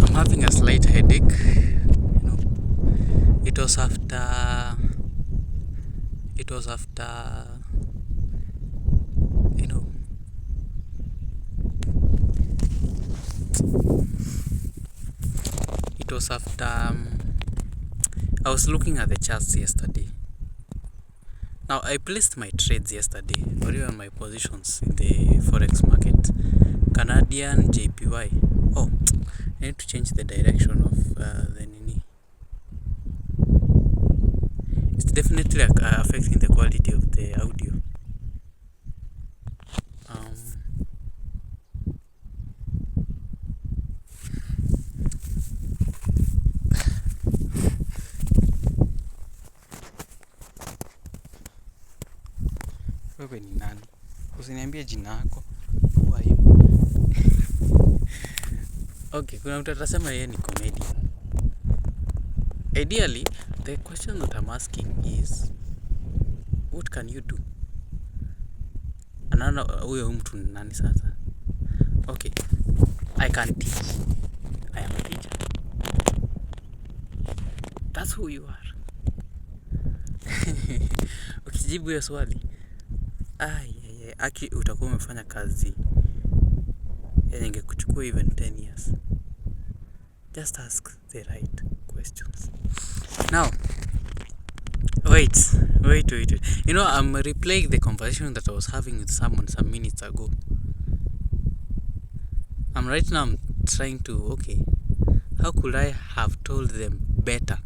I'm having a slight headache. It was after you know it was after I was looking at the charts yesterday. Now I placed my trades yesterday, or even my positions in the forex market. Canadian JPY. Oh, I need to change the direction of the nini. It's definitely affecting the quality of the audio. Wewe ni nani? Usiniambie jina lako. Okay, kuna mtu atasema yeye ni comedian. Ideally, the question that I'm asking is, what can you do? Anaona huyo mtu ni nani sasa? Okay, I can teach. I am a teacher. That's who you are. Ukijibu hiyo swali, aki utakuwa umefanya kazi yenye ingekuchukua even 10 years. Just ask the right questions. Now, wait. You know, I'm replaying the conversation that I was having with someone some minutes ago. I'm trying to, okay, how could I have told them better?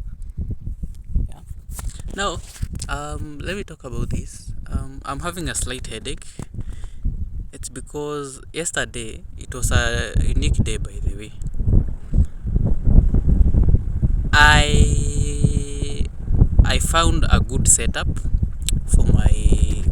Yeah. Now, let me talk about this. I'm having a slight headache. It's because yesterday, it was a unique day, by the way. I found a good setup for my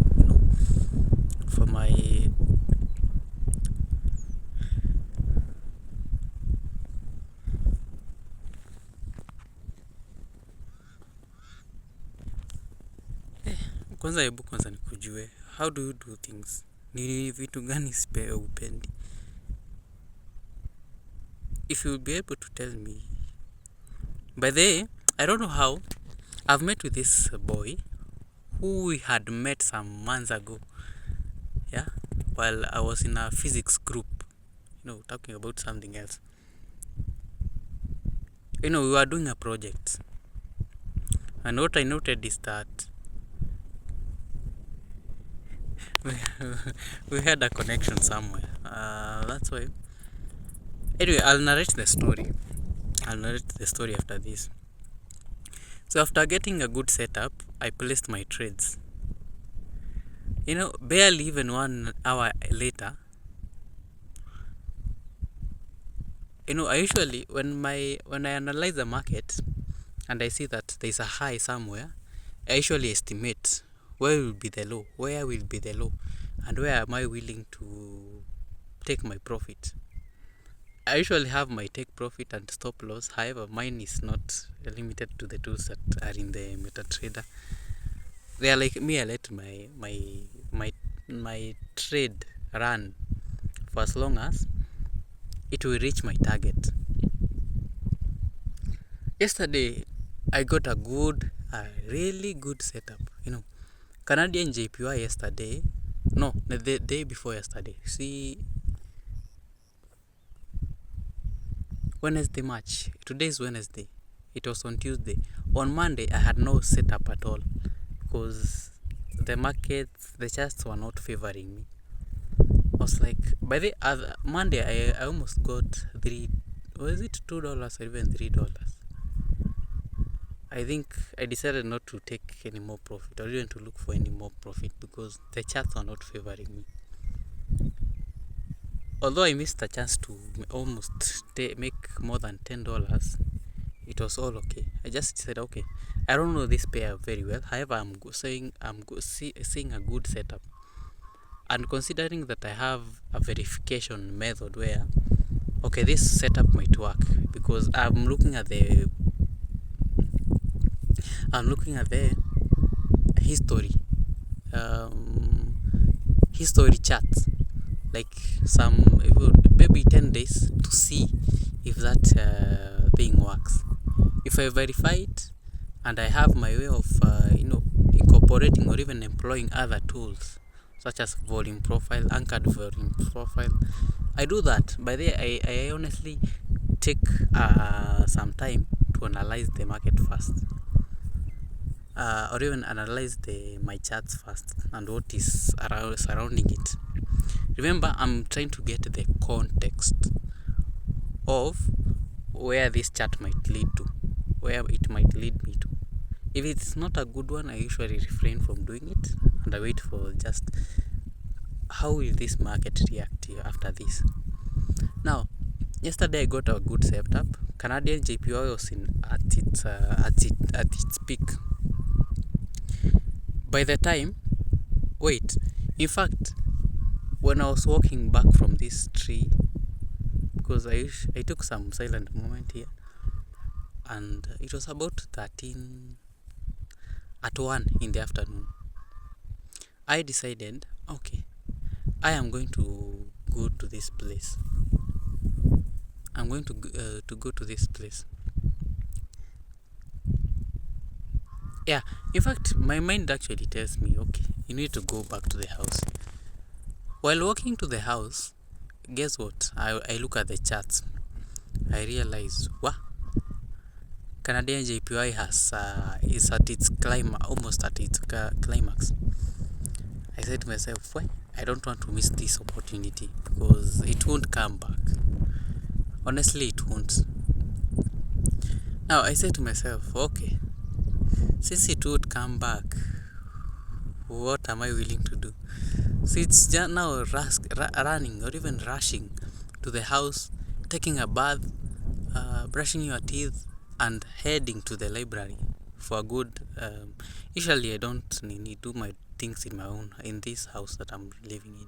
kwanza nikujue, how do you do things? Ni vitu gani upendi? If you'll be able to tell me. By the way, I don't know how I've met with this boy who we had met some months ago, yeah, while I was in a physics group, talking about something else. We were doing a project, and what I noted is that we had a connection somewhere. That's why. Anyway, I'll narrate the story after this. So after getting a good setup, I placed my trades. Barely even 1 hour later, I usually, when I analyze the market and I see that there's a high somewhere, I usually estimate where will be the low, and where am I willing to take my profit. I usually have my take profit and stop loss. However, mine is not limited to the tools that are in the MetaTrader. They are like me. I let my trade run for as long as it will reach my target. Yesterday, I got a really good setup. Canadian JPY yesterday. No, the day before yesterday. See, Wednesday March. Today is Wednesday. It was on Tuesday. On Monday, I had no setup at all because the markets, the charts were not favoring me. I was like, by the other Monday, I almost got $2 or even $3? I think I decided not to take any more profit or even to look for any more profit because the charts are not favoring me. Although I missed a chance to almost make more than $10, it was all okay. I just said, okay, I don't know this pair very well. However, I'm seeing a good setup. And considering that I have a verification method where, okay, this setup might work because I'm looking at the history charts like maybe 10 days to see if that thing works. If I verify it and I have my way of incorporating or even employing other tools such as volume profile, anchored volume profile, I do that. By the way, I honestly take some time to analyze the market first, or even analyze my charts first and what is surrounding it. Remember, I'm trying to get the context of where this chart might lead to, where it might lead me to. If it's not a good one, I usually refrain from doing it and I wait for just how will this market react after this. Now, yesterday I got a good setup. Canadian JPY was at its peak. By the time, in fact, when I was walking back from this tree, because I took some silent moment here, and it was about 13 at 1 in the afternoon. I decided, okay, I am going to go to this place. I'm going to go to this place. Yeah, in fact, my mind actually tells me, okay, you need to go back to the house. While walking to the house, guess what? I look at the charts. I realize, wow, Canadian JPY is at its almost at its climax. I said to myself, well, I don't want to miss this opportunity because it won't come back. Honestly, it won't. Now I said to myself, okay, since it would come back, what am I willing to do? So it's just now running or even rushing to the house, taking a bath, brushing your teeth, and heading to the library for a good. Usually, I don't need do my things in this house that I'm living in.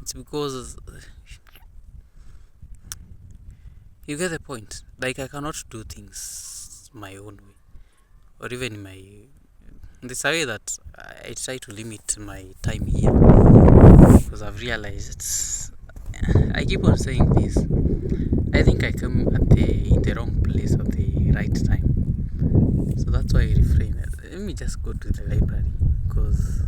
It's because you get the point. Like I cannot do things my own way, or even in my. This way that I try to limit my time here because I've realized I keep on saying this. I think I come in the wrong place at the right time, so that's why I refrain. Let me just go to the library because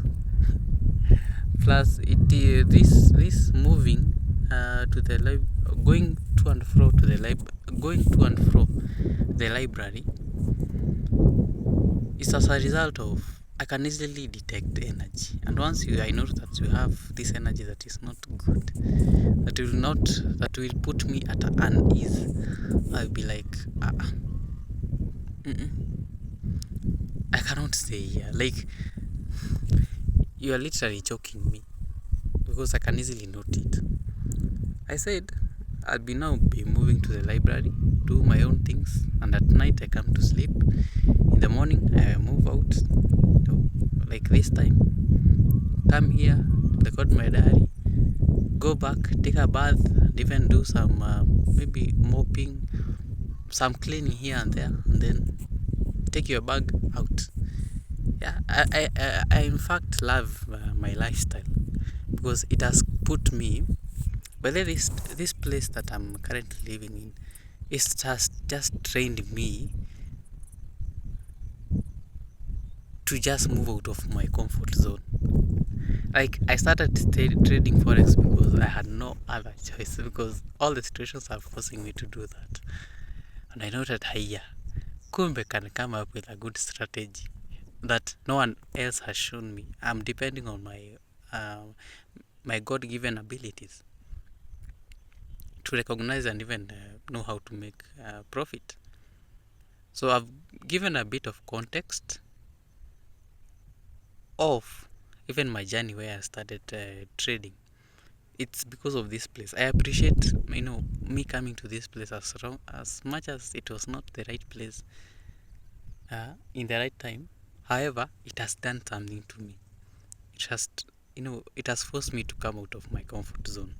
plus this moving to the going to and fro to the going to and fro the library is as a result of I can easily detect energy, and once I know that you have this energy that is not good, that will put me at unease, I'll be like, I cannot stay here. Like you are literally choking me because I can easily note it. I said I'll be moving to the library, do my own things, and at night I come to sleep. In the morning I move out, like this time. Come here, record my diary, go back, take a bath, and even do some maybe mopping, some cleaning here and there, and then take your bag out. Yeah, I in fact love my lifestyle because it has put me. But then this place that I'm currently living in, it has just trained me to just move out of my comfort zone. Like I started trading forex because I had no other choice because all the situations are forcing me to do that, and I know that Kumbe can come up with a good strategy that no one else has shown me. I'm depending on my God-given abilities to recognize and even know how to make profit. So I've given a bit of context of even my journey where I started trading. It's because of this place. I appreciate me coming to this place as much as it was not the right place in the right time. However, it has done something to me. It has forced me to come out of my comfort zone.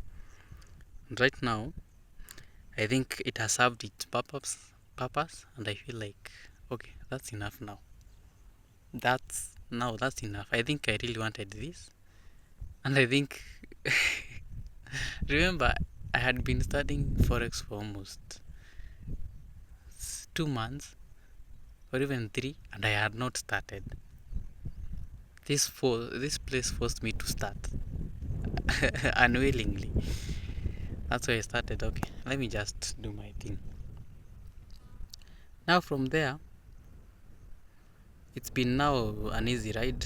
And right now, I think it has served its purpose, and I feel like, okay, that's enough now. That's enough. I think I really wanted this, and I think Remember, I had been studying forex for almost 2 months or even 3, and I had not started. This place forced me to start unwillingly. That's why I started. Okay, let me just do my thing. Now from there, it's been now an easy ride.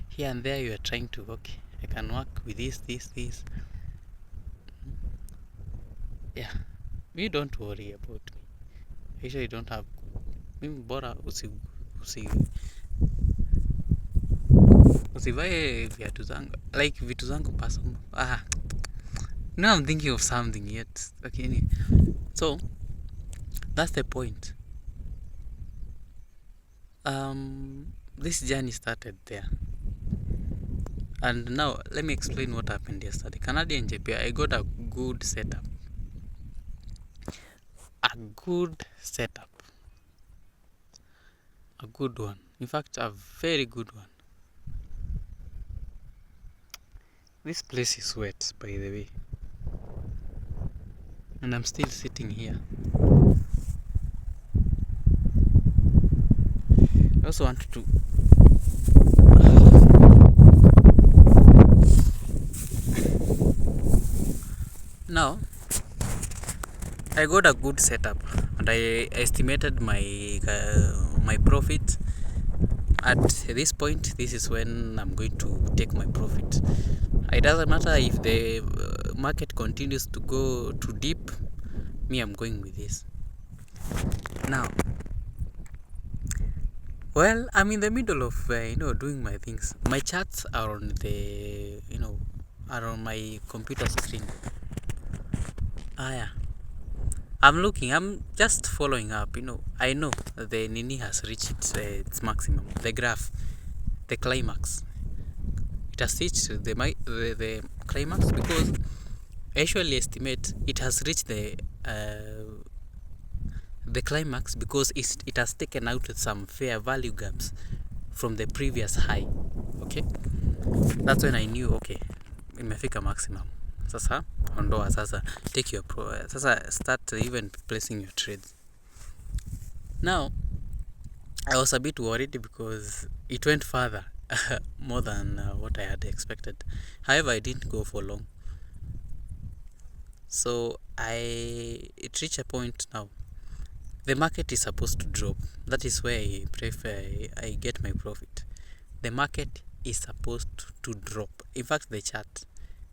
Here and there, you are trying to, okay, I can work with this. Yeah, you don't worry about me. Usually don't have mimi bora usi usivae viatu zangu, like vitu zangu personal. Now I'm thinking of something yet. Okay, anyway. So that's the point. This journey started there, and now let me explain what happened yesterday. Canadian JP, I got a good setup. A good setup. A good one. In fact, a very good one. This place is wet, by the way. And I'm still sitting here. I also want to now I got a good setup, and I estimated my profit. At this point, this is when I'm going to take my profit. It doesn't matter if the market continues to go too deep. Me, I'm going with this. Now, well, I'm in the middle of doing my things. My charts are on the are on my computer screen. Yeah. I'm just following up. I know the Nini has reached its maximum. The graph, the climax. It has reached the climax because I actually estimate it has reached the climax because it has taken out some fair value gaps from the previous high. Okay, that's when I knew, okay, imefika maximum. Sasa ondoa, sasa take your sasa start even placing your trades. Now I was a bit worried because it went further more than what I had expected. However, I didn't go for long, so it reached a point now. The market is supposed to drop. That is where I get my profit. The market is supposed to drop. In fact, the chart,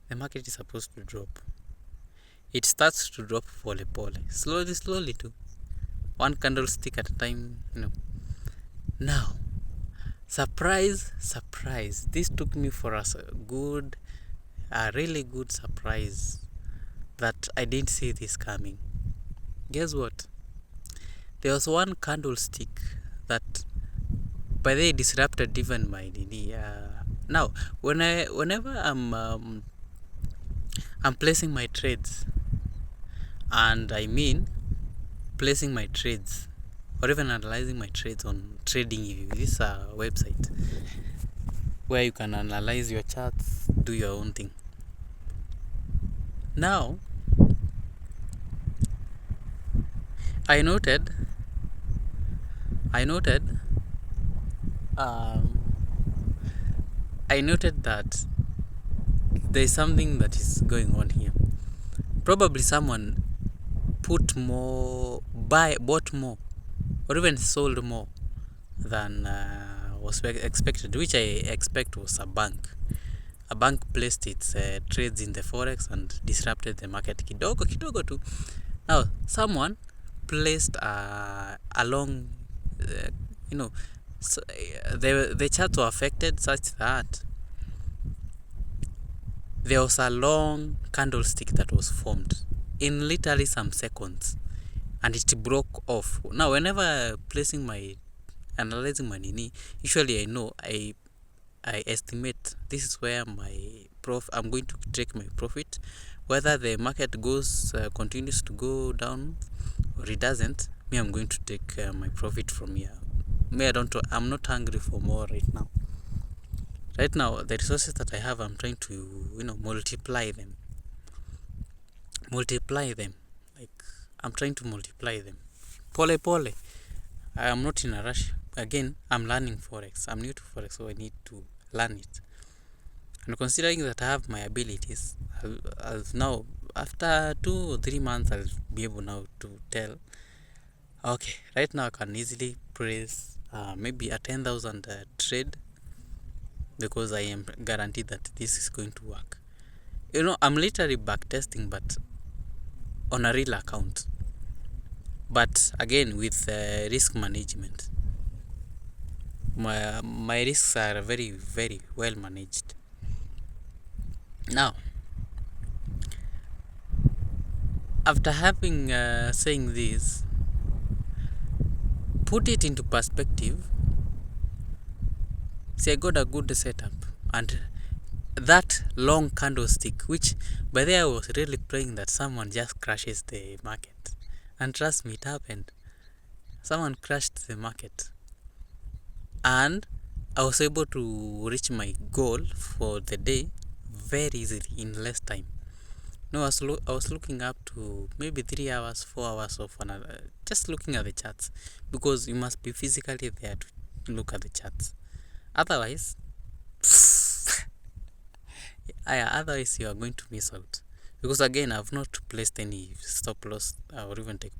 the market is supposed to drop. It starts to drop pole, slowly too. One candlestick at a time, Now, surprise. This took me for a really good surprise that I didn't see this coming. Guess what? There was one candlestick that by the way disrupted even my now whenever I'm placing my trades, and I mean placing my trades or even analyzing my trades on TradingView. This is a website where you can analyze your charts, do your own thing. Now I noted that there's something that is going on here. Probably someone bought more, or even sold more than was expected, which I expect was a bank. A bank placed its trades in the forex and disrupted the market kidogo too. Now someone placed a long so, the charts were affected such that there was a long candlestick that was formed in literally some seconds, and it broke off. Now whenever analyzing my nini, usually I know I estimate this is where I'm going to take my profit. Whether the market continues to go down or it doesn't, me, I'm going to take my profit from here. I'm not hungry for more right now. Right now, the resources that I have, I'm trying to multiply them. multiply them. Like, I'm trying to multiply them. Pole pole. I am not in a rush. Again, I'm learning forex. I'm new to forex, so I need to learn it. And considering that I have my abilities, I'll now, after 2 or 3 months, I'll be able now to tell, okay, right now I can easily place maybe a 10,000 trade, because I am guaranteed that this is going to work. I'm literally back testing, but on a real account. But again, with risk management, my risks are very, very well managed. Now, after having saying this, put it into perspective. See, I got a good setup, and that long candlestick, which by the way I was really praying that someone just crashes the market, and trust me, it happened. Someone crashed the market, and I was able to reach my goal for the day very easily in less time. No, I was looking up to maybe 3 hours, 4 hours of another, just looking at the charts, because you must be physically there to look at the charts. Otherwise, otherwise you are going to miss out. Because again, I've not placed any stop loss or even take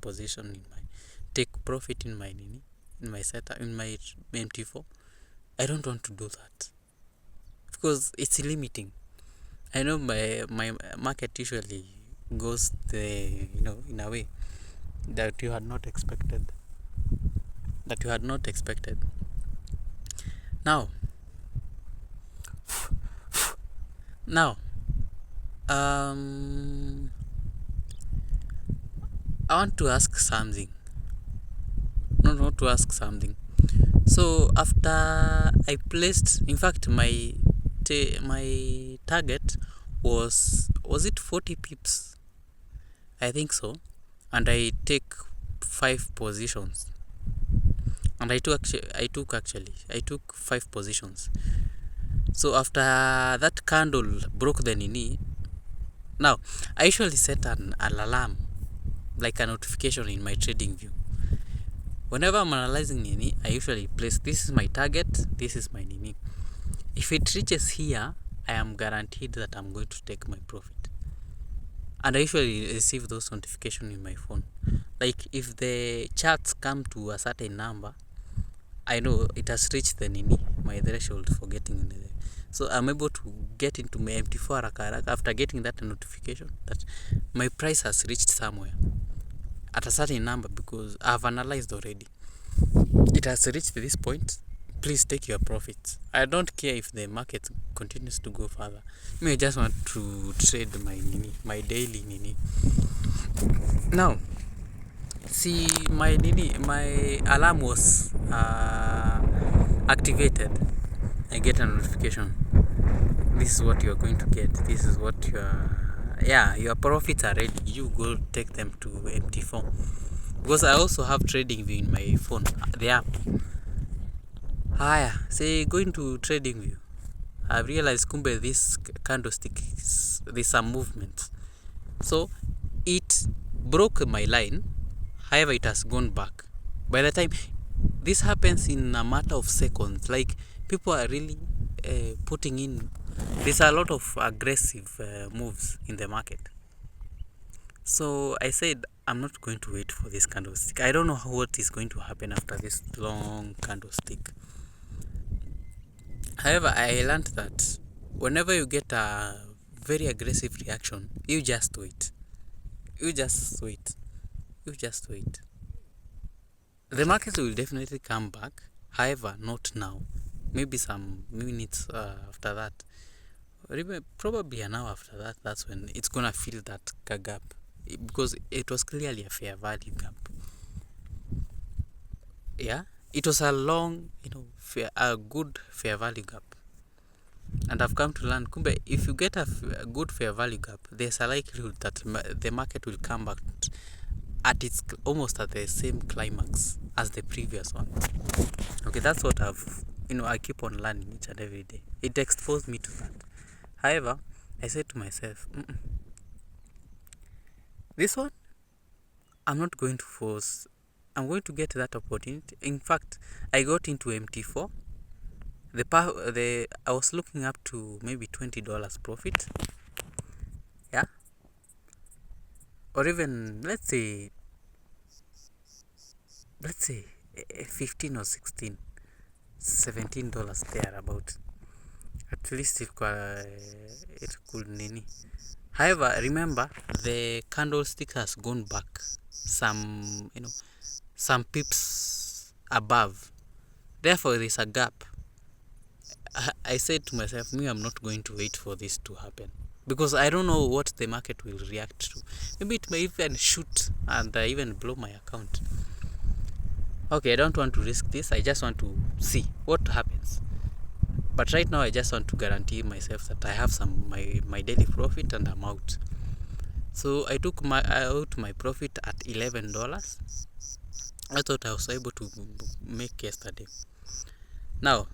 profit in my setup, in my MT4. I don't want to do that because it's limiting. I know my market usually goes in a way that you had not expected. Now, I want to ask something. Not to ask something. So after I placed, in fact, my target was it 40 pips? I think so. And I take 5 positions. And I took 5 positions. So after that candle broke the nini, now I usually set an alarm, like a notification in my trading view. Whenever I'm analyzing nini, I usually place, this is my target, this is my nini. If it reaches here, I am guaranteed that I'm going to take my profit. And I usually receive those notifications in my phone. Like if the charts come to a certain number, I know it has reached the nini, my threshold for getting in there. So I'm able to get into my MT4 after getting that notification that my price has reached somewhere at a certain number, because I've analyzed already. It has reached this point. Please take your profits. I don't care if the market continues to go further. I just want to trade my daily nini. Now, see, my alarm was activated. I get a notification. This is what you are going to get. This is what your profits are ready. You go take them to MT4. Because I also have trading view in my phone, the app. Say going to trading view. I realized kumbe this candlestick, there's some movement. So it broke my line. However, it has gone back. By the time this happens in a matter of seconds, like people are really putting in. There's a lot of aggressive moves in the market. So I said, I'm not going to wait for this candlestick. I don't know what is going to happen after this long candlestick. However, I learned that whenever you get a very aggressive reaction, you just wait. The market will definitely come back. However, not now. Maybe some minutes after that. Or even probably an hour after that. That's when it's gonna fill that gap. Because it was clearly a fair value gap. Yeah, it was a long, a good fair value gap. And I've come to learn, kumbe, if you get a good fair value gap, there's a likelihood that the market will come back almost at the same climax as the previous one. Okay, that's what I keep on learning each and every day. It exposed me to that. However, I said to myself, This one, I'm not going to force. I'm going to get that opportunity. In fact, I got into MT4. I was looking up to maybe $20 profit. Yeah. Or even let's say 15 or 16, $17 there about. At least it could nini. However, remember the candlestick has gone back some pips above. Therefore, there is a gap. I said to myself, I'm not going to wait for this to happen because I don't know what the market will react to. Maybe it may even shoot and even blow my account. Okay, I don't want to risk this. I just want to see what happens. But right now, I just want to guarantee myself that I have my daily profit and I'm out. So I took out my profit at $11. I thought I was able to make yesterday. Now,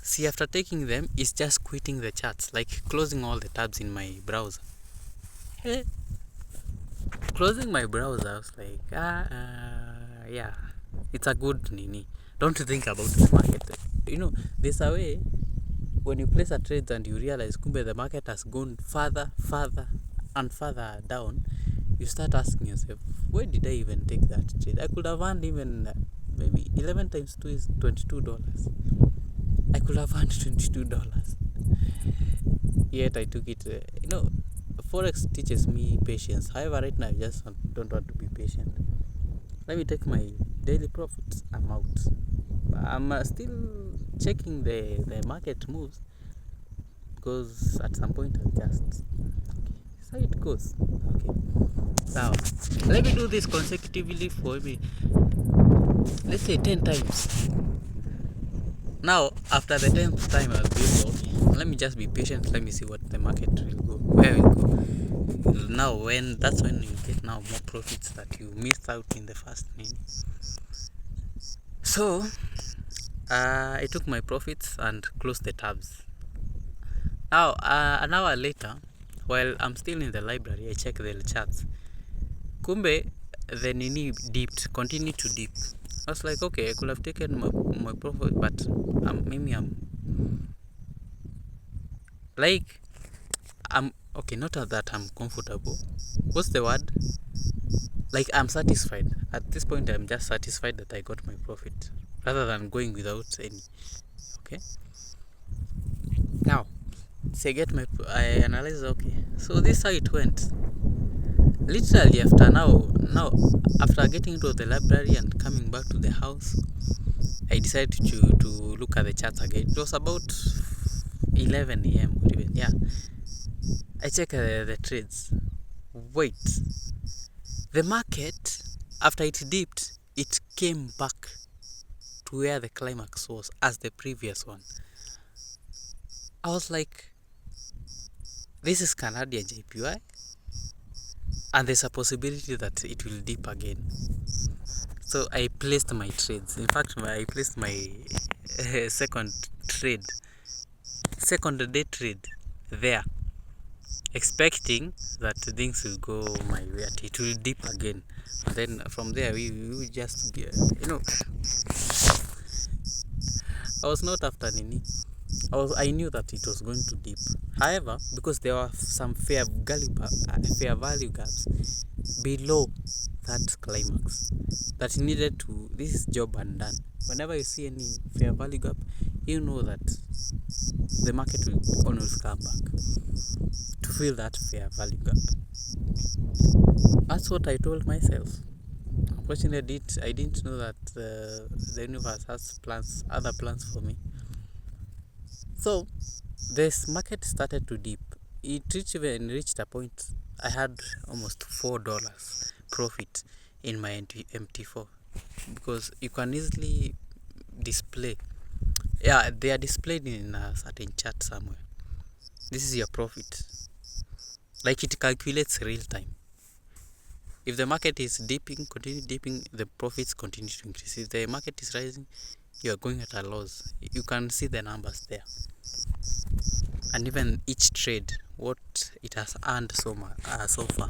see, after taking them, it's just quitting the charts, like closing all the tabs in my browser. Closing my browser, I was like, yeah, it's a good nini. Don't think about the market. There's a way when you place a trade and you realize kumbe the market has gone further and further down, you start asking yourself, why did I even take that trade? I could have earned even maybe 11 times 2 is $22. I could have earned $22. Yet I took it. Forex teaches me patience. However, right now I just don't want to be patient. Let me take my daily profits. I'm out. I'm still checking the market moves because at some point I'll just. Okay, so it goes. Okay. Now, let me do this consecutively for me. Let's say 10 times. Now, after the 10th time, I'll be okay. Let me just be patient. Let me see what the market will go, where it will go. Now, that's when you get now more profits that you missed out in the first minute. So, I took my profits and closed the tabs. Now, an hour later, while I'm still in the library, I check the charts. Kumbe, the nini dipped, continued to dip. I was like, okay, I could have taken my profit, but I'm okay. Not that I'm comfortable. What's the word? Like I'm satisfied. At this point, I'm just satisfied that I got my profit, rather than going without any. Okay. Now, I analyze. Okay, so this is how it went. Literally after getting into the library and coming back to the house, I decided to look at the charts again. It was about 11 a.m. or even, yeah. I check the trades. Wait, the market, after it dipped, it came back to where the climax was as the previous one. I was like, this is Canadian JPY, and there's a possibility that it will dip again. So I placed my trades. In fact, I placed my second day trade there, expecting that things will go my way, it will dip again, and then from there we will just be, I was not after nini. I knew that it was going to dip. However, because there were some fair value gaps below that climax that needed to, this is job undone. Whenever you see any fair value gap, you know that the market will always come back to fill that fair value gap. That's what I told myself. Unfortunately, I didn't know that the universe has other plans for me. So this market started to dip. It reached a point I had almost $4 profit in my MT4, because you can easily display. Yeah, they are displayed in a certain chart somewhere. This is your profit. Like it calculates real time. If the market is dipping, continue dipping, the profits continue to increase. If the market is rising, you are going at a loss. You can see the numbers there. And even each trade, what it has earned so far.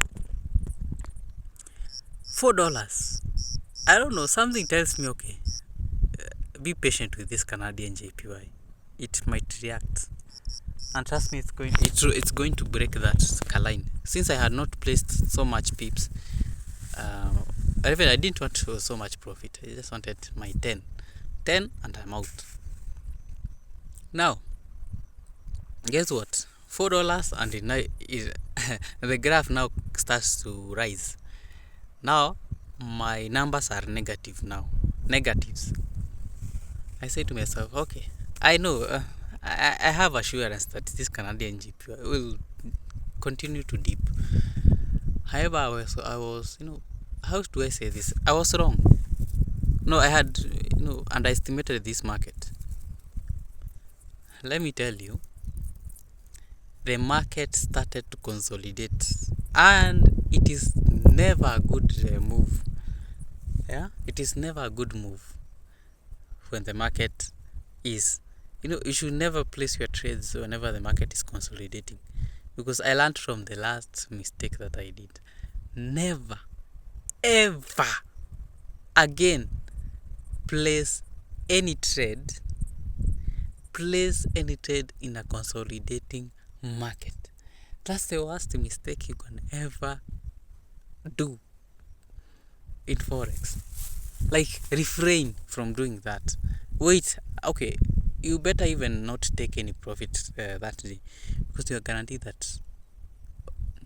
$4. I don't know, something tells me, okay, be patient with this Canadian JPY. It might react. And trust me, it's going to break that line. Since I had not placed so much pips, even I didn't want so much profit. I just wanted my 10 and I'm out. Now, guess what? $4 and the graph now starts to rise. Now my numbers are negative now. Negatives. I say to myself, okay, I know, I have assurance that this Canadian GPY will continue to dip. However, I was, how do I say this? I was wrong. No, I had, underestimated this market. Let me tell you, the market started to consolidate, and it is never a good move. Yeah, it is never a good move when the market is, you should never place your trades whenever the market is consolidating, because I learned from the last mistake that I did. Never, ever again place any trade in a consolidating market. That's the worst mistake you can ever do in forex. Like, refrain from doing that. Wait, okay, you better even not take any profit that day, because you are guaranteed that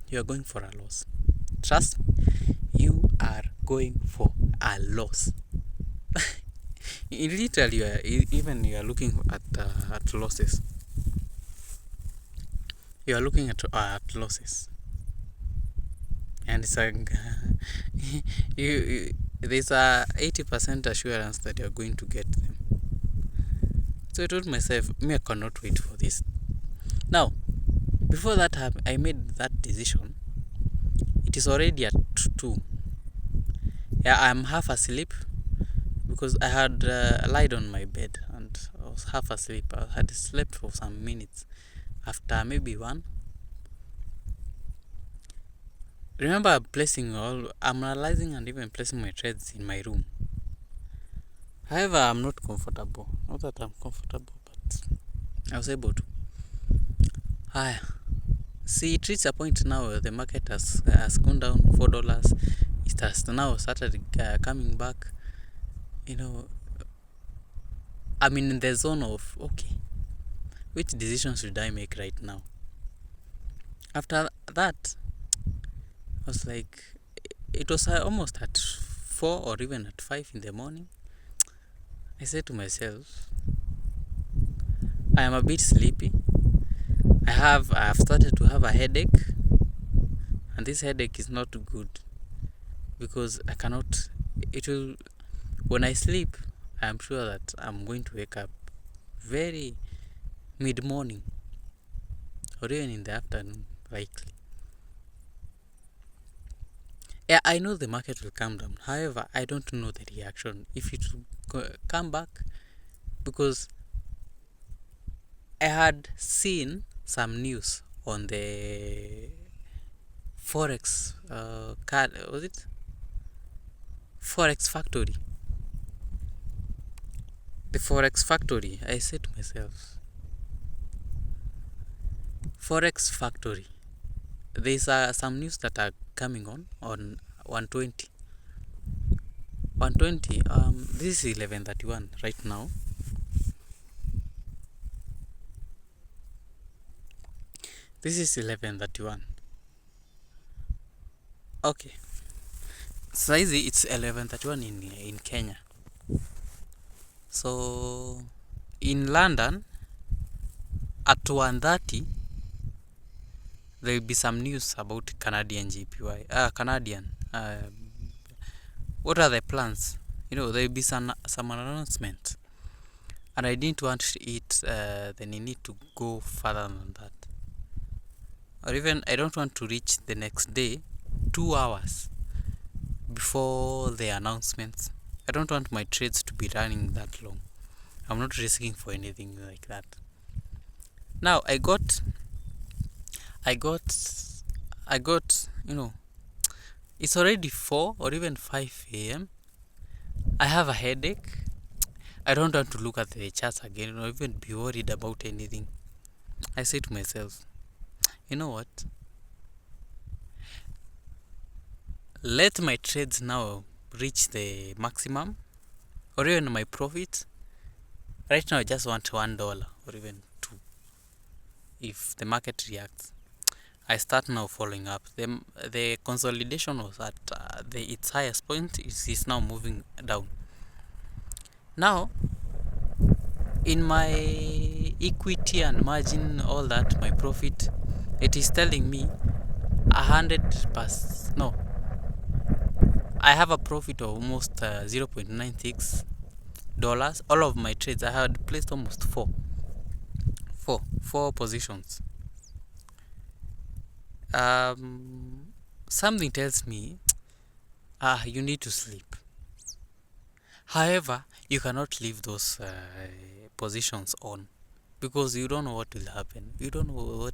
you are going for a loss. Trust me, you are going for a loss. Literally, you are looking at losses. You are looking at losses, and it's like there's a 80% assurance that you're going to get them. So I told myself, I cannot wait for this. Now, before that I made that decision. It is already at 2. Yeah, I'm half asleep because I had lied on my bed and I was half asleep. I had slept for some minutes. After maybe 1, remember I'm analyzing and even placing my trades in my room. However, I'm not comfortable. Not that I'm comfortable, but I was able to. See, it reached a point now where the market has gone down $4. It has now started coming back. I'm in the zone of, okay, which decision should I make right now? After that, I was like, it was almost at 4 or even at 5 in the morning. I said to myself, I am a bit sleepy. I have started to have a headache, and this headache is not good because when I sleep, I am sure that I'm going to wake up very mid-morning or even in the afternoon, likely. Yeah, I know the market will come down. However, I don't know the reaction, if it will come back, because I had seen some news on the forex was it forex factory? The forex factory. I said to myself, forex factory. There's some news that are coming on 120. 120. This is 11:31 right now. This is 11:31. Okay. Saizi it's 11:31 in Kenya. So in London at 1:30 there will be some news about Canadian GPY. Canadian. What are the plans? There will be some announcement. And I didn't want it. Then you need to go further than that. Or even I don't want to reach the next day 2 hours before the announcements. I don't want my trades to be running that long. I'm not risking for anything like that. Now I got It's already 4 or even 5 a.m. I have a headache. I don't want to look at the charts again or even be worried about anything. I say to myself, you know what? Let my trades now reach the maximum or even my profit. Right now I just want $1 or even two. If the market reacts, I start now following up. The consolidation was at its highest point. It is now moving down. Now, in my equity and margin, all that, my profit, it is telling me 100%. No, I have a profit of almost $0.96. All of my trades, I had placed almost four positions. Something tells me, you need to sleep. However, you cannot leave those positions on because you don't know what will happen. You don't know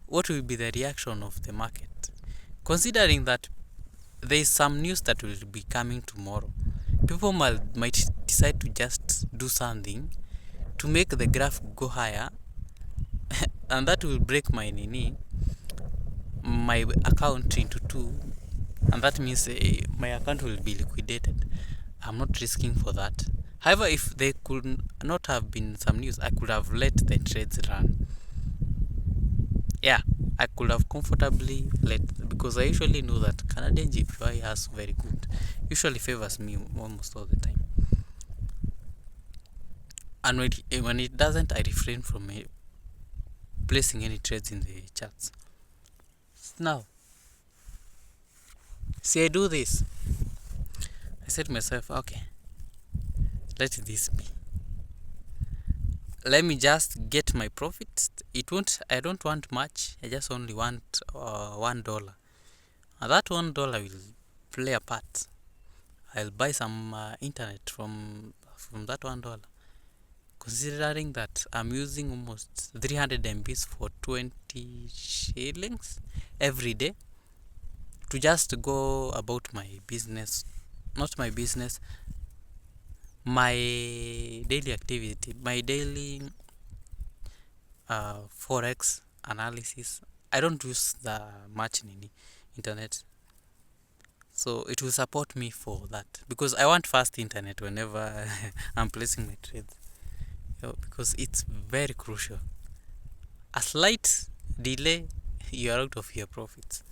what will be the reaction of the market. Considering that there is some news that will be coming tomorrow, people might decide to just do something to make the graph go higher, and that will break my account into two, and that means my account will be liquidated. I'm not risking for that. However, if there could not have been some news, I could have let the trades run. Yeah, I could have comfortably let, because I usually know that Canadian GPY has very good, usually favors me almost all the time. And when it doesn't, I refrain from placing any trades in the charts. Now, see, I do this. I said to myself, okay, let this be. Let me just get my profit. I don't want much. I just only want $1. And that $1 will play a part. I'll buy some internet from that $1. Considering that I'm using almost 300 MBs for 20 shillings every day to just go about my business, not my business, my daily activity, my daily forex analysis. I don't use the much in internet, so it will support me for that because I want fast internet whenever I'm placing my trades, because it's very crucial. A slight delay, you're out of your profits.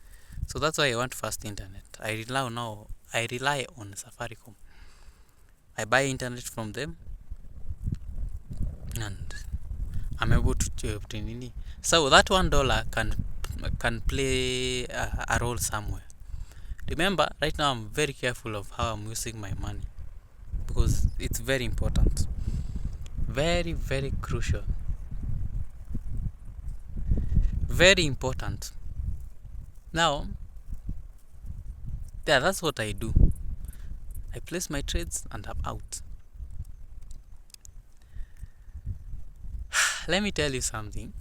So that's why I want fast internet. I rely on Safaricom. I buy internet from them and I'm able to obtain any. So that $1 can play a role somewhere. Remember, right now I'm very careful of how I'm using my money because it's very important, very, very crucial, very important. Now, yeah, that's what I do. I place my trades and I'm out. Let me tell you something.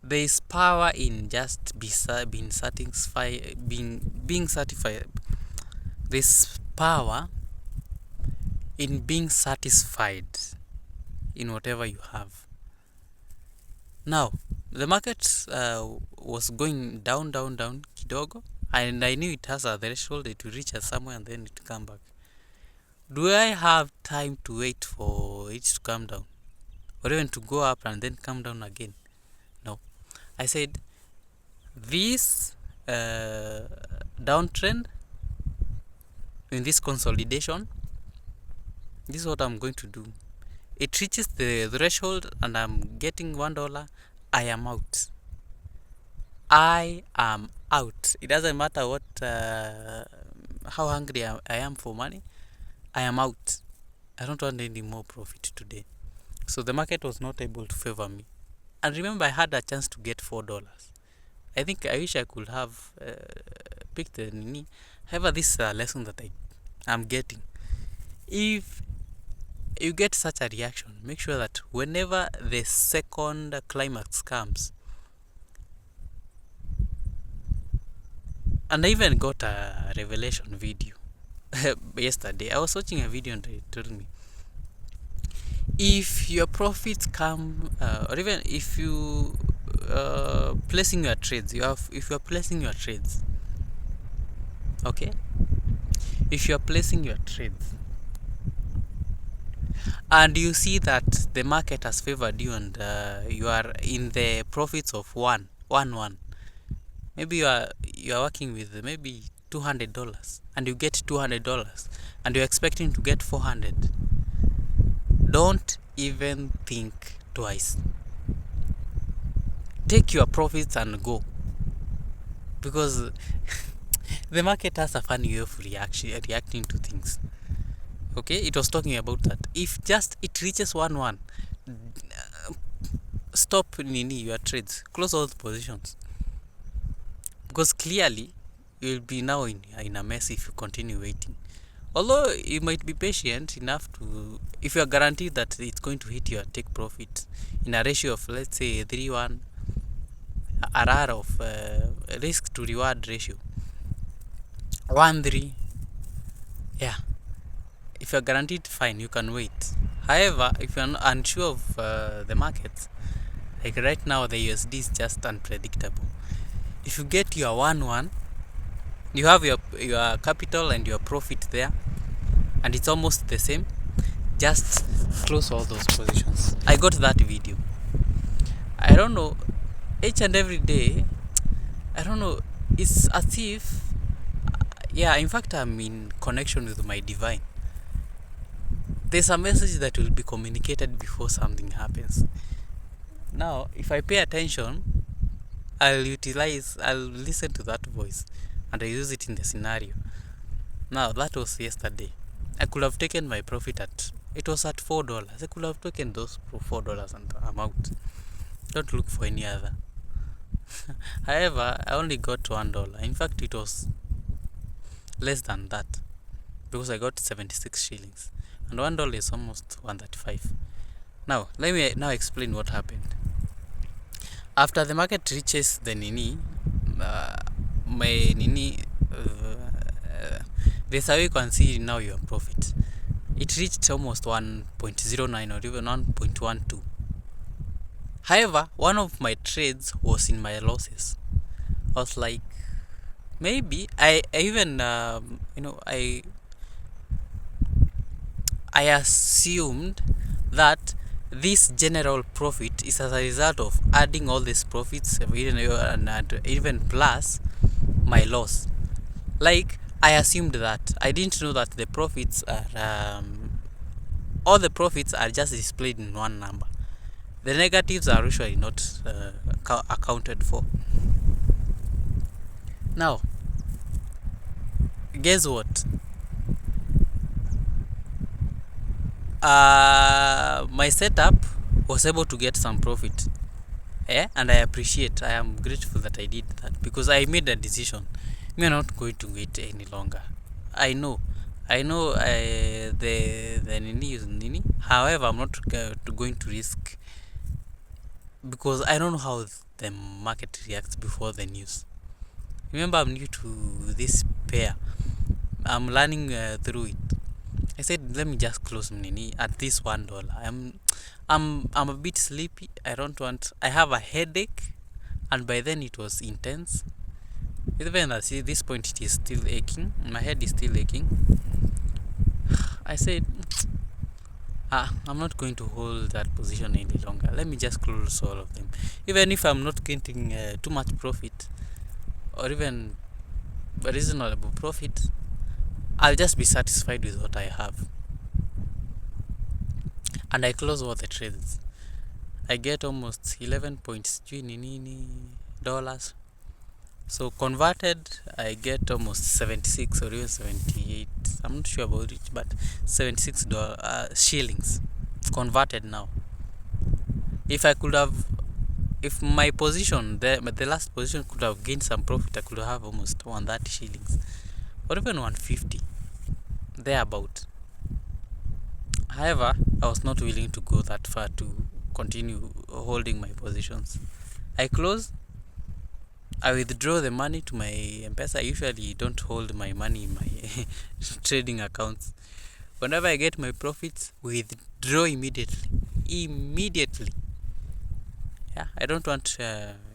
There is power in just being satisfied, being satisfied. There's power in being satisfied in whatever you have. Now, the market was going down, kidogo, and I knew it has a threshold. It will reach somewhere and then it will come back. Do I have time to wait for it to come down, or even to go up and then come down again? No. I said this downtrend in this consolidation, this is what I'm going to do. It reaches the threshold and I'm getting $1, I am out. I am out. It doesn't matter what how hungry I am for money. I am out. I don't want any more profit today. So the market was not able to favor me. And remember, I had a chance to get $4. I think I wish I could have picked the Nini. However, this is a lesson that I'm getting. If you get such a reaction, make sure that whenever the second climax comes, And I even got a revelation video yesterday. I was watching a video and it told me, if your profits come, or even if you placing your trades, if you are placing your trades, okay, if you are placing your trades and you see that the market has favored you and you are in the profits of one, maybe you are working with maybe $200 and you get $200 and you're expecting to get 400. Don't even think twice. Take your profits and go, because the market has a funny way of reacting to things. Okay, it was talking about that. If just it reaches 1-1, stop your trades, close all the positions, because clearly you will be now in a mess if you continue waiting. Although you might be patient enough to, if you are guaranteed that it's going to hit your take profit in a ratio of, let's say, 3-1, RR of risk to reward ratio 1-3, yeah, if you're guaranteed, fine, you can wait. However, if you're unsure of the markets, like right now the USD is just unpredictable. If you get your 1-1, you have your capital and your profit there, and it's almost the same, just close all those positions. I got that video. I don't know, each and every day, I don't know, it's as if, yeah, in fact, I'm in connection with my divine. There's a message that will be communicated before something happens. Now, if I pay attention, I'll listen to that voice and I use it in the scenario. Now, that was yesterday. I could have taken my profit it was at $4. I could have taken those $4 and I'm out. Don't look for any other. However, I only got $1. In fact, it was less than that, because I got 76 shillings and $1 is almost 135. Now, let me now explain what happened. After the market reaches the this how you can see now your profit. It reached almost 1.09 or even 1.12. However, one of my trades was in my losses. I was like, maybe I even I assumed that this general profit is as a result of adding all these profits, even plus my loss. Like, I assumed that. I didn't know that the profits are all the profits are just displayed in one number. The negatives are usually not accounted for. Now, guess what? My setup was able to get some profit, and I am grateful that I did that, because I made a decision. We are not going to wait any longer. I know the nini is nini. However, I'm not going to risk, because I don't know how the market reacts before the news. Remember, I'm new to this pair. I'm learning through it. I said, let me just close Nini at this $1. I'm a bit sleepy. I have a headache, and by then it was intense. Even at this point, it is still aching. My head is still aching. I said, I'm not going to hold that position any longer. Let me just close all of them. Even if I'm not getting too much profit, or even a reasonable profit, I'll just be satisfied with what I have. And I close all the trades. I get almost 11 points dollars. So converted, I get almost 76 or even 78. I'm not sure about it, but $76 shillings converted now. If my position, the last position could have gained some profit, I could have almost 130 shillings or even 150, thereabout. However, I was not willing to go that far to continue holding my positions. I closed, I withdraw the money to my M-Pesa. I usually don't hold my money in my trading accounts. Whenever I get my profits, withdraw immediately. Immediately. Yeah, I don't want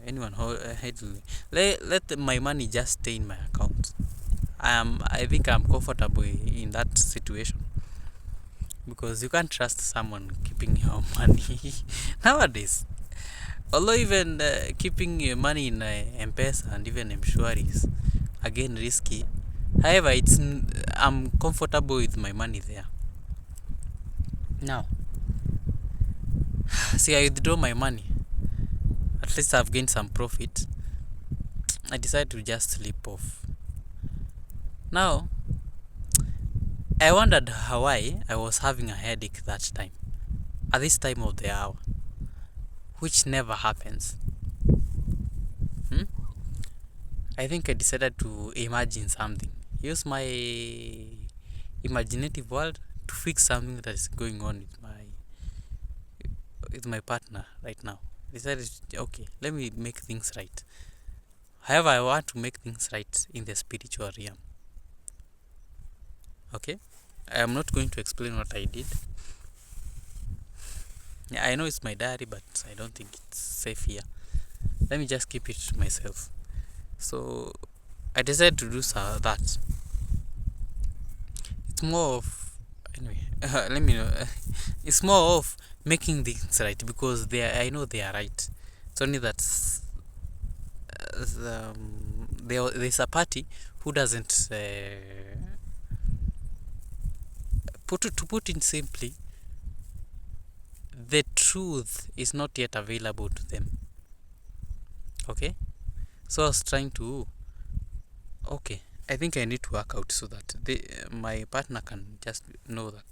anyone handling me. Let my money just stay in my account. I think I'm comfortable in that situation, because you can't trust someone keeping your money nowadays. Although even keeping your money in M-Pesa and even M-Shwari is again risky. However, I'm comfortable with my money there. Now, see, I withdraw my money. At least I've gained some profit. I decided to just sleep off. Now, I wondered why I was having a headache that time, at this time of the hour, which never happens. I think I decided to imagine something. Use my imaginative world to fix something that is going on with my partner right now. I decided, okay, let me make things right. However, I want to make things right in the spiritual realm. Okay? I am not going to explain what I did. Yeah, I know it's my diary, but I don't think it's safe here. Let me just keep it to myself. So I decided to do that. It's more of, anyway, let me know. It's more of making things right, because I know they are right. It's only that there's a party who doesn't to put it simply, the truth is not yet available to them. Okay, so I was trying to, okay, I think I need to work out so that my partner can just know that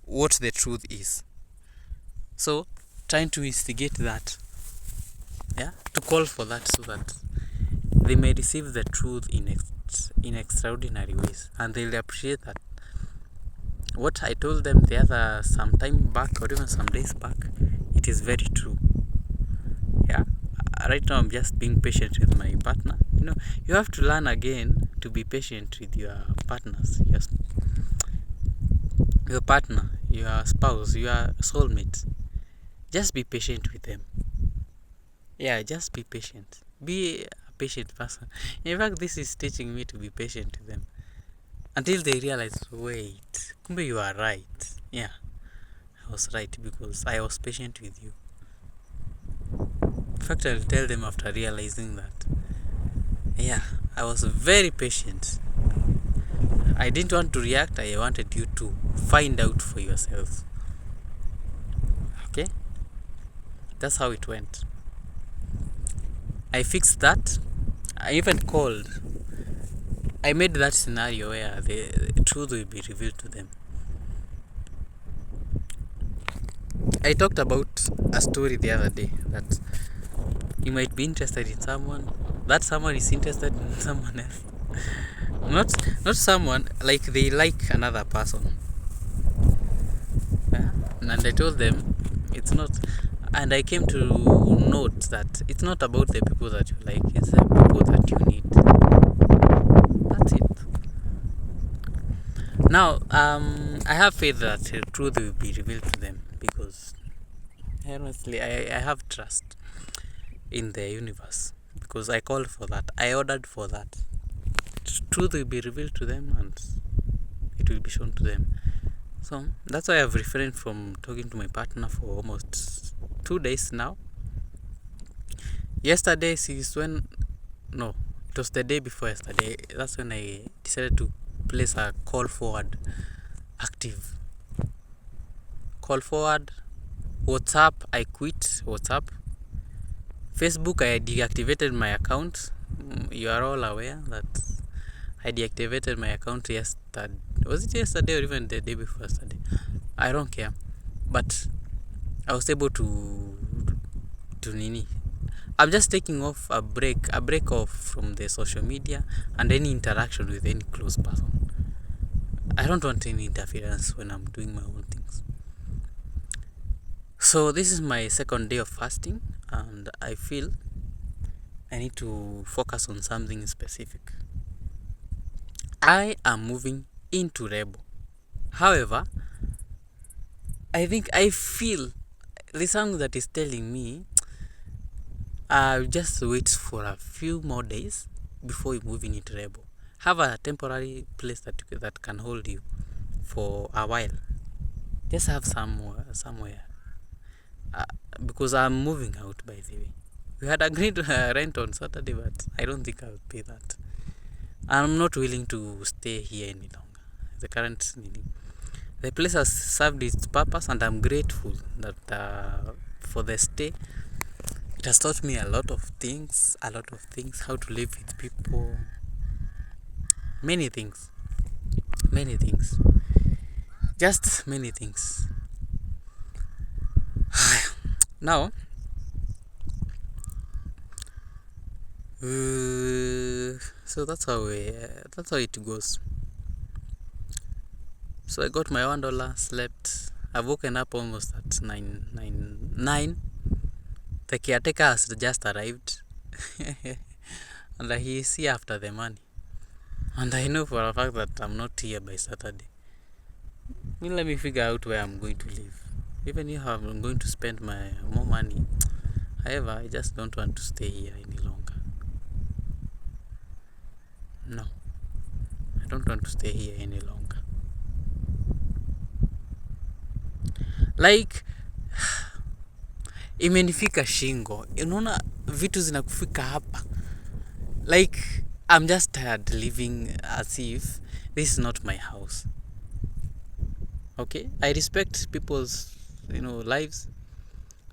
what the truth is. So trying to instigate that, yeah, to call for that, so that they may receive the truth in extraordinary ways, and they'll appreciate that what I told them some time back, or even some days back, it is very true. Yeah, right now I'm just being patient with my partner. You have to learn again to be patient with your partners, your partner, your spouse, your soulmate. Just be patient with them. Yeah, just be patient. Be a patient person. In fact, this is teaching me to be patient with them, until they realize, wait, kumbe you are right. Yeah, I was right, because I was patient with you. In fact, I'll tell them after realizing that, yeah, I was very patient. I didn't want to react. I wanted you to find out for yourself. Okay? That's how it went. I fixed that. I even called. I made that scenario where the truth will be revealed to them. I talked about a story the other day that you might be interested in someone. That someone is interested in someone else. Not someone, like they like another person. And I told them it's not, and I came to note that it's not about the people that you like, it's the people that you need. That's it. Now, I have faith that the truth will be revealed to them, because honestly, I have trust in the universe, because I called for that. I ordered for that. Truth will be revealed to them, and it will be shown to them. So that's why I've refrained from talking to my partner for almost 2 days now. Yesterday, it was the day before yesterday. That's when I decided to place a call forward active. Call forward. WhatsApp, I quit WhatsApp. Facebook, I deactivated my account. You are all aware that I deactivated my account yesterday. Was it yesterday or even the day before yesterday? I don't care. But I was able to nini. I'm just taking off a break off from the social media and any interaction with any close person. I don't want any interference when I'm doing my own things. So this is my second day of fasting, and I feel I need to focus on something specific. I am moving into Rebel. However, I feel the song that is telling me I'll just wait for a few more days before you move into Rebel. Have a temporary place that can hold you for a while. Just have somewhere. Uh, because I'm moving out, by the way. We had agreed to rent on Saturday, but I don't think I'll pay that. I'm not willing to stay here any longer. The place has served its purpose, and I'm grateful that for the stay. It has taught me a lot of things, how to live with people, many things, just many things. Now, so that's how it goes. So I got my $1, slept. I've woken up almost at 9. The caretaker has just arrived, and he is here after the money. And I know for a fact that I'm not here by Saturday. Let me figure out where I'm going to live. Even if I'm going to spend my more money. However, I just don't want to stay here any longer. No, I don't want to stay here any longer. Like, imenifika shingo. Unaona vitu zinakufika hapa. Like, I'm just tired living as if this is not my house. Okay, I respect people's lives.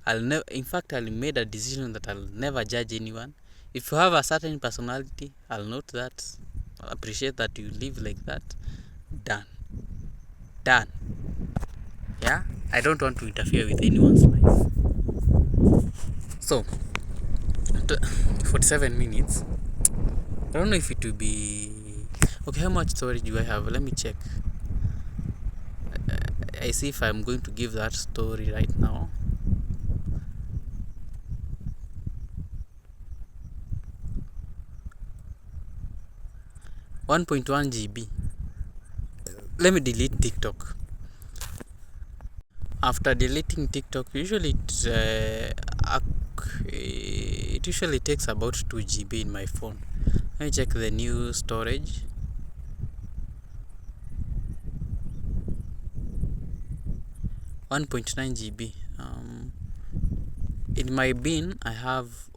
I'll made a decision that I'll never judge anyone. If you have a certain personality, I'll note that. I'll appreciate that you live like that. Done. Yeah, I don't want to interfere with anyone's life. So 47 minutes. I don't know if it will be okay. How much storage do I have? Let me check. I see if I'm going to give that story right now. .1 GB. Let me delete TikTok. After deleting TikTok, usually it usually takes about 2 GB in my phone. Let me check the new storage. .9 GB. In my bin, I have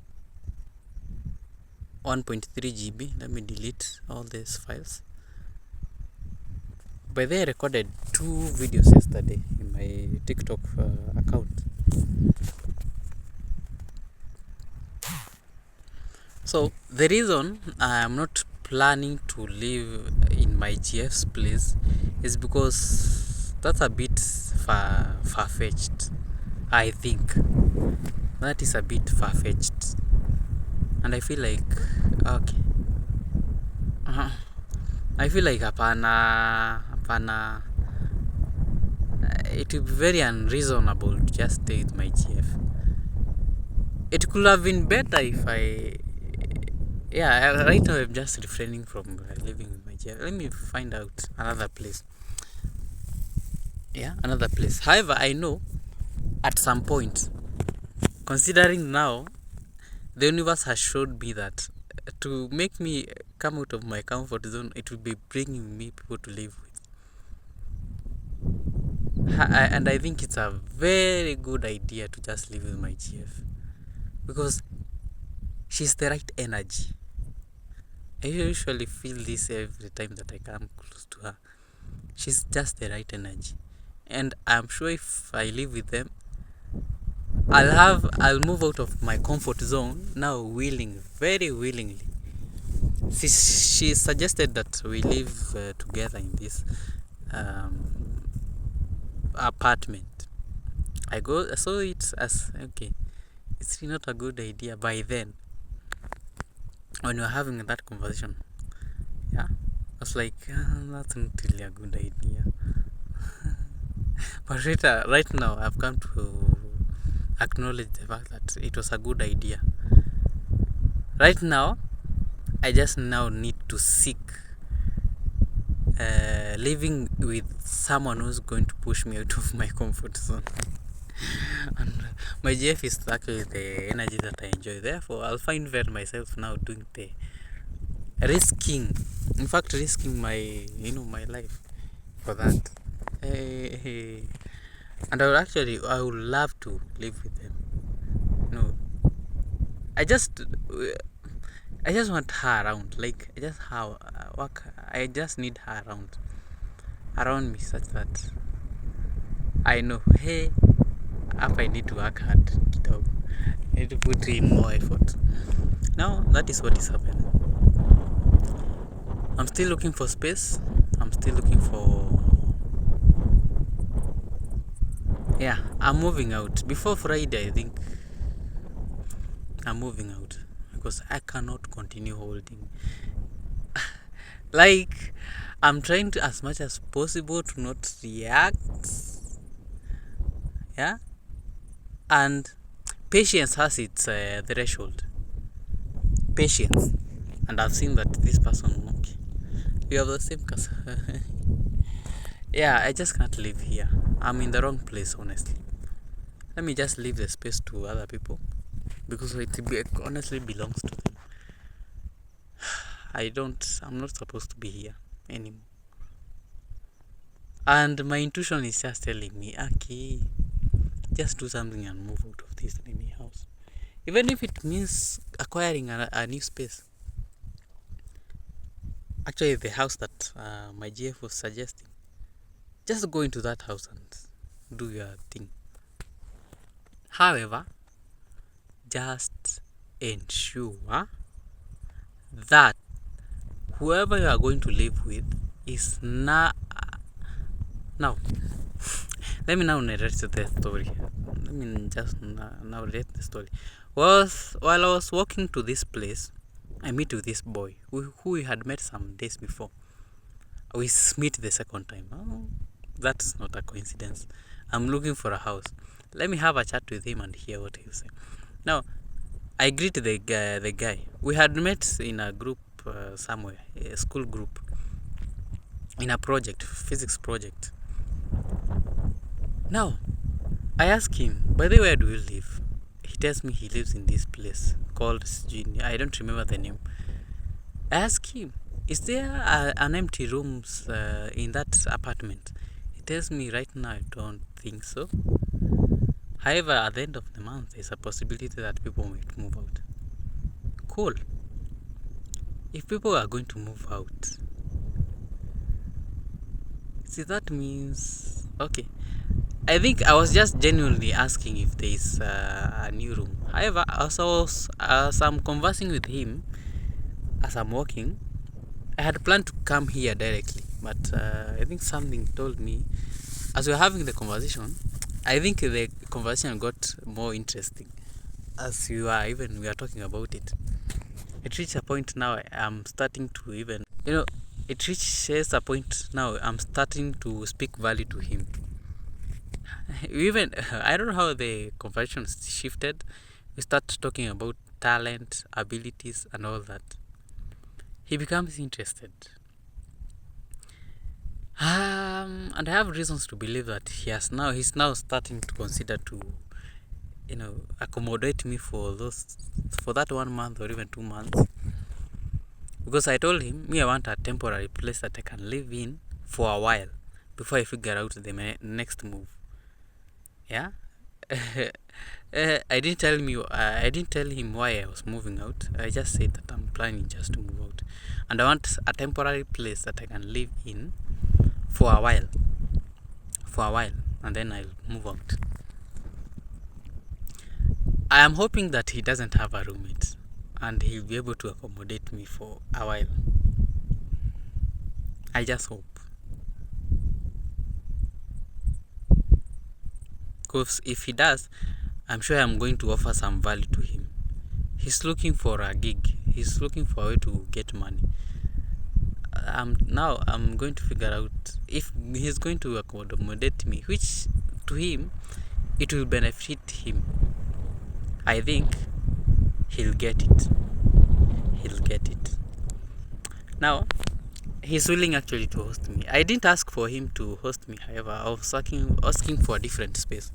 1.3 GB. Let me delete all these files. By the way, I recorded 2 videos yesterday in my TikTok account. So the reason I am not planning to live in my GF's place is because that's a bit far-fetched. I think that is a bit far-fetched, and I feel like okay. I feel like hapana. It would be very unreasonable to just stay with my GF. It could have been better if right now I'm just refraining from living with my GF. Let me find out another place. Another place. However, I know at some point, considering now, the universe has showed me that to make me come out of my comfort zone, it will be bringing me people to live with. And I think it's a very good idea to just live with my GF, because she's the right energy. I usually feel this every time that I come close to her. She's just the right energy, and I'm sure if I live with them, I'll move out of my comfort zone now very willingly. She suggested that we live together in this apartment. I saw it as okay. It's not a good idea by then. When we were having that conversation, I was like, that's not really a good idea. But right now, I've come to acknowledge the fact that it was a good idea. Right now, I just now need to seek living with someone who's going to push me out of my comfort zone. And my GF is actually the energy that I enjoy. Therefore, I'll find where myself now doing the risking, in fact, risking my life for that. Eh, and I would love to live with them. No, I just, I just want her around. Like I just need her around me, such that I know, hey, if I need to work hard, kidogo. I need to put in more effort. Now that is what is happening. I'm still looking for space. I'm still looking for. Yeah, I'm moving out. Before Friday, I think I'm moving out because I cannot continue holding. Like, I'm trying to, as much as possible, to not react. Yeah, and patience has its threshold. Patience, and I've seen that this person. Okay, we have the same case. Yeah, I just can't live here. I'm in the wrong place, honestly. Let me just leave the space to other people because it honestly belongs to them. I'm not supposed to be here anymore. And my intuition is just telling me, okay, just do something and move out of this tiny house. Even if it means acquiring a new space. Actually, the house that my GF was suggesting, just go into that house and do your thing. However, just ensure that whoever you are going to live with is not. Now, let me now narrate the story. Let me just now narrate the story. While I was walking to this place, I met with this boy who we had met some days before. We meet the second time. Oh, that's not a coincidence. I'm looking for a house. Let me have a chat with him and hear what he'll say. Now, I greet the guy. We had met in a group somewhere, a school group, in a project, physics project. Now, I ask him, by the way, where do you live? He tells me he lives in this place called I don't remember the name. I ask him, is there an empty rooms in that apartment? He tells me right now, I don't think so. However, at the end of the month, there's a possibility that people might move out. Cool. If people are going to move out, see, that means, okay. I think I was just genuinely asking if there is a new room. However, as I'm conversing with him, as I'm walking, I had planned to come here directly, but I think something told me, as we were having the conversation, I think the conversation got more interesting as we are talking about it. It reached a point now I'm starting to even, it reaches a point now I'm starting to speak value to him. Even, I don't know how the conversation shifted. We start talking about talent, abilities, and all that. He becomes interested. And I have reasons to believe that he's now starting to consider to, accommodate me for that 1 month or even 2 months. Because I told him, I want a temporary place that I can live in for a while before I figure out the next move. Yeah. I didn't tell him why I was moving out. I just said that I'm planning just to move out, and I want a temporary place that I can live in for a while, and then I'll move out. I am hoping that he doesn't have a roommate, and he'll be able to accommodate me for a while. I just hope. Because if he does, I'm sure I'm going to offer some value to him. He's looking for a gig. He's looking for a way to get money. I'm going to figure out if he's going to accommodate me, which to him, it will benefit him. I think he'll get it. Now, he's willing actually to host me. I didn't ask for him to host me, however, I was asking for a different space.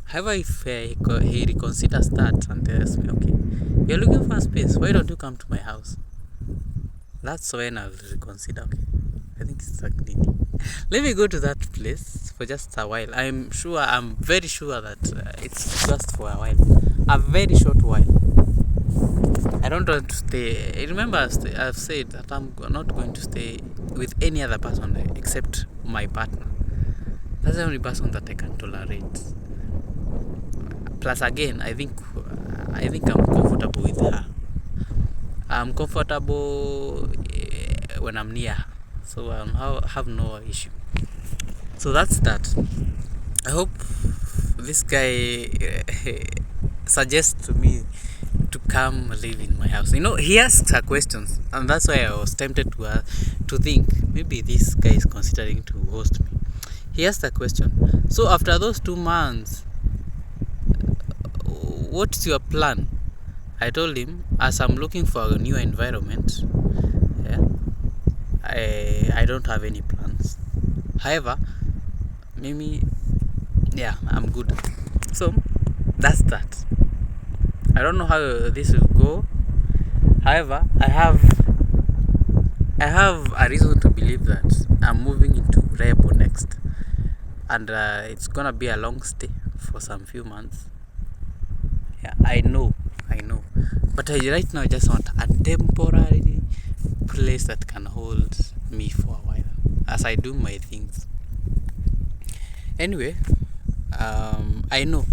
However, if he reconsiders that and tells me, okay, you're looking for a space, why don't you come to my house? That's when I'll reconsider, okay, I think it's stagnating. Let me go to that place for just a while. I'm very sure that it's just for a while. A very short while. I don't want to stay. Remember, I've said that I'm not going to stay with any other person except my partner. That's the only person that I can tolerate. Plus, again, I think I'm comfortable with her. I'm comfortable when I'm near her, so I have no issue. So that's that. I hope this guy suggests to me to come live in my house. He asks her questions, and that's why I was tempted to think maybe this guy is considering to host me. He asked a question. So after those 2 months, what's your plan? I told him, as I'm looking for a new environment, yeah, I don't have any plans. However, maybe, yeah, I'm good. So that's that. I don't know how this will go. However, I have a reason to believe that I'm moving into Rebo next, and it's gonna be a long stay for some few months. Yeah, I know. But right now I just want a temporary place that can hold me for a while as I do my things. Anyway, I know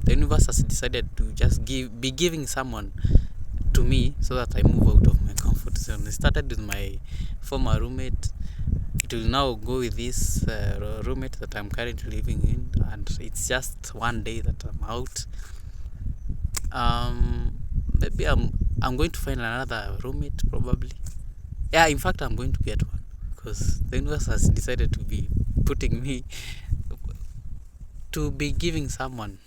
the universe has decided to just be giving someone to me so that I move out of my comfort zone. It started with my former roommate. It will now go with this roommate that I'm currently living in, and it's just one day that I'm out. Maybe I'm going to find another roommate probably. Yeah, in fact, I'm going to get one because the universe has decided to be putting me to be giving someone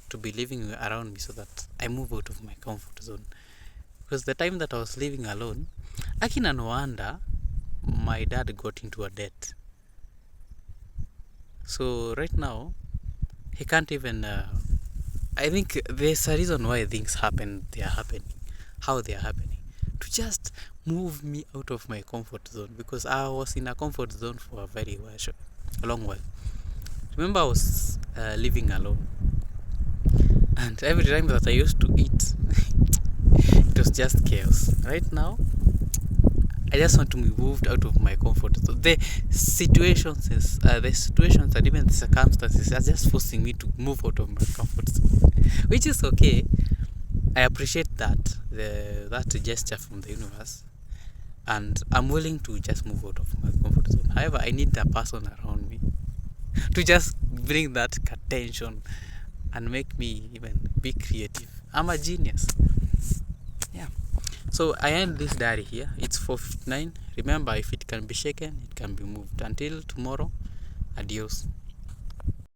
to be living around me so that I move out of my comfort zone. Because the time that I was living alone, akina no wonder my dad got into a debt. So right now, he can't even. I think there's a reason why things happen. They are happening, how they are happening, to just move me out of my comfort zone. Because I was in a comfort zone for a long while. Remember, I was living alone, and every time that I used to eat, it was just chaos. Right now, I just want to be moved out of my comfort zone. The situations and even the circumstances are just forcing me to move out of my comfort zone, which is okay. I appreciate that gesture from the universe, and I'm willing to just move out of my comfort zone. However, I need a person around me to just bring that attention and make me even be creative. I'm a genius. Yeah. So I end this diary here. It's 4:59. Remember, if it can be shaken, it can be moved. Until tomorrow, adios.